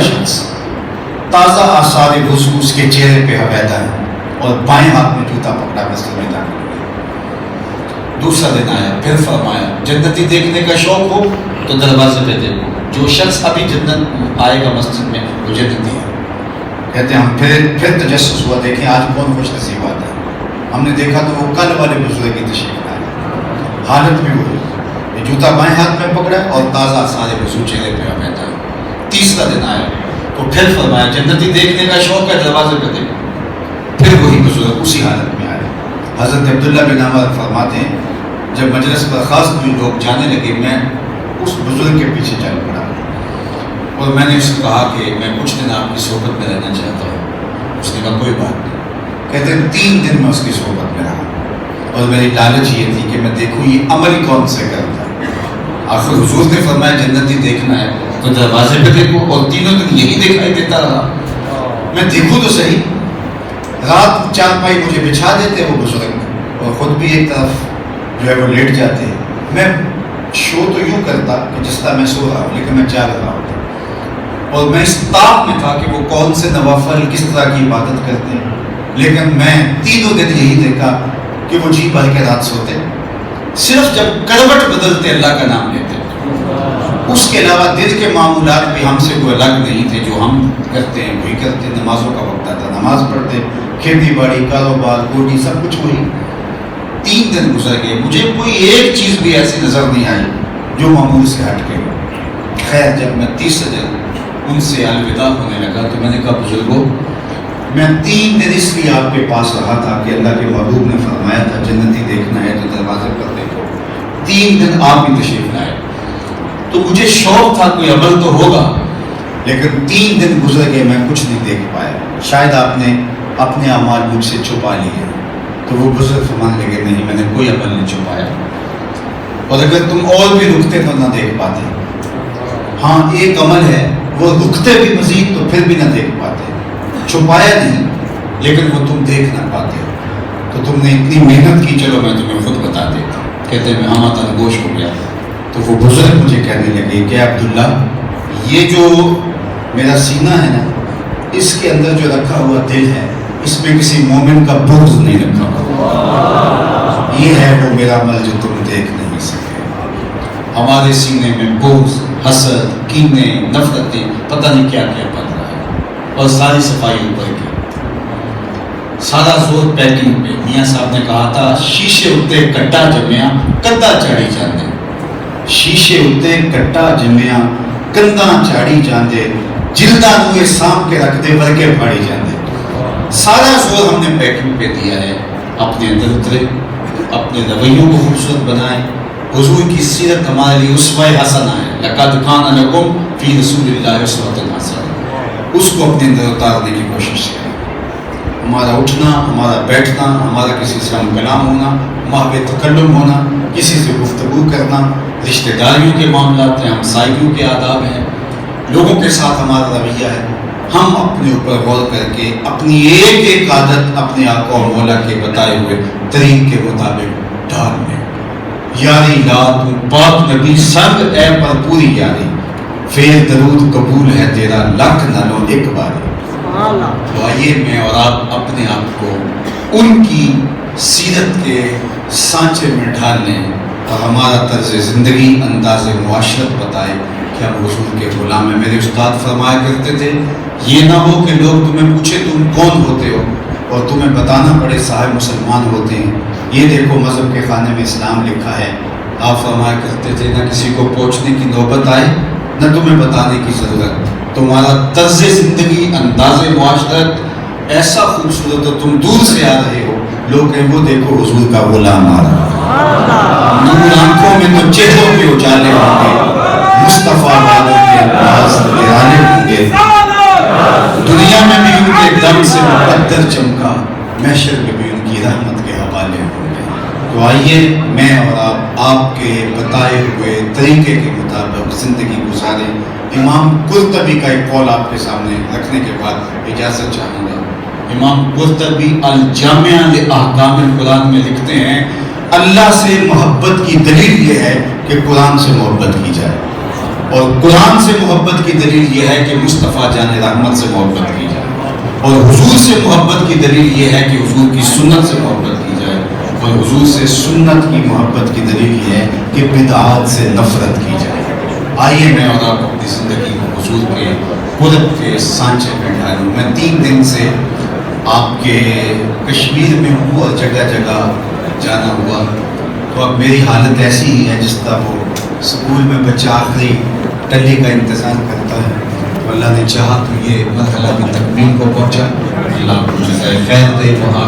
شخص تازہ آثار وضو اس کے چہرے پہ علیحدہ ہے اور بائیں ہاتھ میں جوتا پکڑا مسجد میں داخل ہوا۔ دوسرا دن آیا، پھر فرمایا جنتی دیکھنے کا شوق ہو تو دروازے پہ دیکھو، جو شخص ابھی جنت آئے گا مسجد میں وہ جنتی ہے۔ کہتے ہیں ہم پھر تجسس ہوا، دیکھیں آج کون خوش نصیب آتا ہے۔ ہم نے دیکھا تو وہ کل والے بزرگ کی تشریف لائے، حالت بھی وہی، یہ جوتا بائیں ہاتھ میں پکڑا اور تازہ سارے وضو چہرے پہ علیحدہ ہے۔ تیسرا دن آیا تو پھر فرمایا جنتی دیکھنے کا شوق ہے، دروازے پہ دیکھو، پھر وہی بزرگ اسی حالت میں آئے۔ حضرت عبداللہ بن عمر فرماتے ہیں جب مجلس پر خاص کوئی لوگ جانے لگے میں اس بزرگ کے پیچھے چل پڑا اور میں نے اس سے کہا کہ میں کچھ دن آپ کی صحبت میں رہنا چاہتا ہوں۔ اس نے کہا کوئی بات نہیں۔ کہتے ہیں 3 دن میں اس کی صحبت میں رہا اور میری لالچ یہ تھی کہ میں دیکھوں یہ عمل کون سے کرتا ہے۔ آخر حضور نے فرمایا جنتی دیکھنا ہے تو دروازے پہ دیکھو، اور 3 دن یہی دکھائی دیتا رہا۔ میں دیکھوں تو صحیح، رات چارپائی مجھے بچھا دیتے وہ بزرگ اور خود بھی ایک طرف جو ہے وہ لیٹ جاتے۔ میں شو تو یوں کرتا کہ جس طرح میں سو رہا ہوں لیکن میں جاگ رہا ہوتا، اور میں اس تاب میں تھا کہ وہ کون سے نوافل کس طرح کی عبادت کرتے ہیں، لیکن میں 3 دن یہی دیکھا کہ وہ جی بھر کے رات سوتے، صرف جب کروٹ بدلتے اللہ کا نام لیتے، اس کے علاوہ دل کے معمولات بھی ہم سے کوئی الگ نہیں تھے، جو ہم کرتے ہیں وہی کرتے۔ نمازوں کا وقت آتا نماز پڑھتے، کھیتی باڑی کاروبار گوڈی سب کچھ وہی۔ 3 دن گزر گئے، مجھے کوئی ایک چیز بھی ایسی نظر نہیں آئی جو معمول سے ہٹ کے ہو۔ خیر جب میں 30 دن ان سے الوداع ہونے لگا تو میں نے کہا بزرگوں میں 3 دن اس لیے آپ کے پاس رہا تھا کہ اللہ کے محبوب نے فرمایا تھا جنتی دیکھنا ہے تو دروازے پر دیکھو، 3 دن آپ بھی تشریف لائے تو مجھے شوق تھا کوئی عمل تو ہوگا، لیکن 3 دن گزر گئے میں کچھ نہیں دیکھ پایا، شاید آپ نے اپنے اعمال مجھ سے چھپا لیے۔ تو وہ بزرگ فرمانے لگے نہیں میں نے کوئی عمل نہیں چھپایا، اور اگر تم اور بھی رکتے تو نہ دیکھ پاتے۔ ہاں ایک عمل ہے وہ رکتے بھی مزید تو پھر بھی نہ دیکھ پاتے، چھپایا نہیں لیکن وہ تم دیکھ نہ پاتے، تو تم نے اتنی محنت کی، چلو میں تمہیں خود بتا دیتا ہوں۔ کہتے ہیں ہم تنگوش ہو گیا تو وہ بزرگ مجھے کہنے لگے کہ عبداللہ یہ جو میرا سینہ ہے نا اس کے اندر جو رکھا ہوا دل ہے اس میں کسی مومن کا بغض نہیں رکھا ہوا، یہ ہے وہ میرا عمل جو تم دیکھ نہیں سکے۔ ہمارے سینے میں بغض، حسد، کینے، نفرتیں، پتہ نہیں کیا کیا بن رہا ہے، اور ساری صفائی اوپر کی، سارا زور پیکنگ پہ۔ میاں صاحب نے کہا تھا شیشے اتے کٹا جمیا کدا چاڑی جاندے، شیشے اتے کٹا جمیا کندا چاڑی جاندے، جلداں نوے سام کے رکھ دے ورگے پھاڑی جاندے۔ سارا زور ہم نے پیکنگ پہ دیا ہے، اپنے اندر اترے، اپنے رویوں کو خوبصورت بنائیں۔ حضور کی سیرت ہمارے لیے اسوہ حسنہ ہے، لقد کان لکم فی رسول اللہ اسوۃ حسنہ، اس کو اپنے اندر اتارنے کی کوشش کریں۔ ہمارا اٹھنا، ہمارا بیٹھنا، ہمارا کسی سے ہم کلام ہونا، محو تکلم ہونا، کسی سے گفتگو کرنا، رشتہ داریوں کے معاملات ہیں، ہمسائیوں کے آداب ہیں، لوگوں کے ساتھ ہمارا رویہ ہے، ہم اپنے اوپر غور کر کے اپنی ایک ایک عادت اپنے آقا و مولا کے بتائے ہوئے طریق کے مطابق ڈال لیں۔ یاری لا تو پاک نبی سنگ اے پر پوری یاری، فیل درود قبول ہے تیرا لکھ نہ لو ایک باری۔ تو آئیے میں اور آپ اپنے آپ کو ان کی سیرت کے سانچے میں ڈھال لیں اور ہمارا طرز زندگی، انداز معاشرت بتائے کہ ہم حضور کے غلام ہیں۔ میرے استاد فرمایا کرتے تھے یہ نہ ہو کہ لوگ تمہیں پوچھے تم کون ہوتے ہو اور تمہیں بتانا پڑے صاحب مسلمان ہوتے ہیں، یہ دیکھو مذہب کے خانے میں اسلام لکھا ہے۔ آپ فرمایا کرتے تھے نہ کسی کو پوچھنے کی نوبت آئے نہ تمہیں بتانے کی ضرورت، تمہارا طرز زندگی، انداز معاشرت ایسا خوبصورت ہو، تم دور سے آ رہے ہو، لوگ کہیں وہ دیکھو حضور کا غلام آ رہا ہے، نور آنکھوں میں تو چہروں پہ اجالے ہوں گے، مصطفیٰ والوں کے انداز نرالے ہوں گے، دنیا میں بھی ان کے دم سے مقدر چمکا، محشر میں بھی ان کی رحمت کے حوالے ہوں گے۔ تو آئیے میں اور آپ کے بتائے ہوئے طریقے کے مطابق زندگی گزاریں۔ امام قرطبی کا ایک قول آپ کے سامنے رکھنے کے بعد اجازت چاہوں گا۔ امام قرطبی الجامع لاحکام القرآن میں لکھتے ہیں اللہ سے محبت کی دلیل یہ ہے کہ قرآن سے محبت کی جائے۔ اور قرآن سے محبت کی دلیل یہ ہے کہ مصطفیٰ جان رحمت سے محبت کی جائے، اور حضور سے محبت کی دلیل یہ ہے کہ حضور کی سنت سے محبت کی جائے، اور حضور سے سنت کی محبت کی دلیل یہ ہے کہ بدعات سے نفرت کی جائے۔ آئیے میں اور آپ اپنی زندگی کو حضور کے قرب کے سانچے میں ڈھالوں۔ میں 3 دن سے آپ کے کشمیر میں ہوں اور جگہ جگہ جانا ہوا، تو اب میری حالت ایسی ہی ہے جس طرح وہ اسکول میں بچہ آخری ٹلی کا انتظار کرتا ہے۔ تو اللہ نے چاہا تو یہ مرحلہ بھی تکمیل کو پہنچا۔ اللہ کو جزائے خیر دے۔ وہاں